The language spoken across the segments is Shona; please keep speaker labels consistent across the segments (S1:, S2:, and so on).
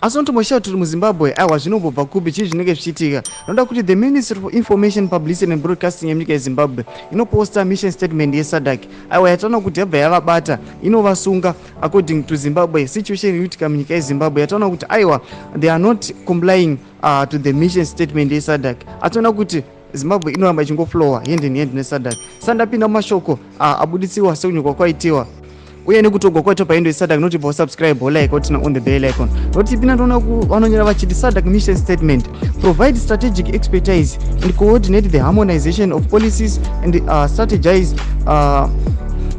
S1: asi unotomboshaura kuti muZimbabwe aiwa zvinombobva kupi chii zvinenge zvichiitika. Noda kuti the Ministry for Information Publicity and Broadcasting yemunyika yeZimbabwe inoposta mission statement yeSADC aiwa yataona kuti yabva yavabata inovasunga according to Zimbabwe situation inoitika munyika yeZimbabwe. Yataona kuti aiwa they are not complying to the mission statement yeSADC. Ationa kuti Zimbabwe inoramba ichingoflowa hand in hand neSADC. Sandapinda mumashoko abuditsiwa sekunyuka kwaitiwa uye nekutogwa kwaitwa paindo yeSADC noti pa subscribe like otina on the bell icon. Noti pina toona vanonyora vachiti SADC mission statement provide strategic expertise and coordinate the harmonization of policies and strategize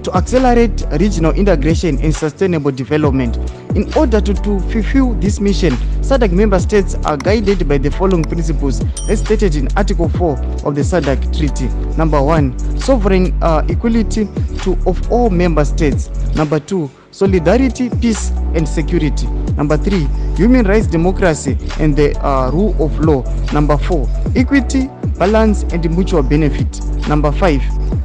S1: to accelerate regional integration and sustainable development. In order to fulfill this mission, SADC member states are guided by the following principles as stated in Article 4 of the SADC Treaty. Number 1, sovereign equality of all member states. Number 2, solidarity, peace and security. Number 3, human rights, democracy and the rule of law. Number 4, equity, balance and mutual benefit. Number 5,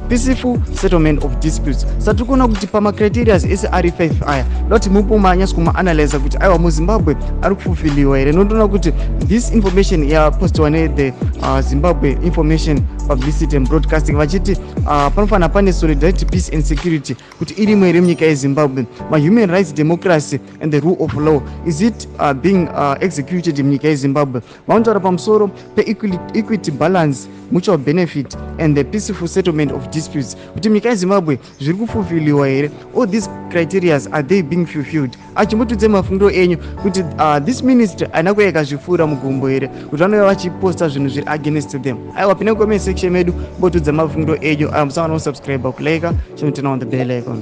S1: peaceful settlement of disputes. Satukona kuti pama criteria ese ari 5 aya loti mupumanya kuma analyze kuti aiwa muZimbabwe ari kufulfilliwa here. Notona kuti this information ya postwa ne the Zimbabwe Information Publicity and Broadcasting vachiti panofana pane solidarity, peace and security kuti irimo here munyika yeZimbabwe. Ma human rights, democracy and the rule of law, is it being executed munyika yeZimbabwe? Vanotaura pamusoro pe equity, balance, mutual benefit and the peaceful settlement of disputes. Kuti munyika yeZimbabwe zviri kufulfilliwa here? All these criteria are they being fulfilled? Achimbotudze mafundo enyu kuti this ministry ana kuyeka zvifura mugumbo here kuti vanova vachiposta zvinhu zviri against them. Aiwa pinda comment section medu mbotudza mafundo enyu. Musangana kusubscribe, kulike, chimutena on the bell icon.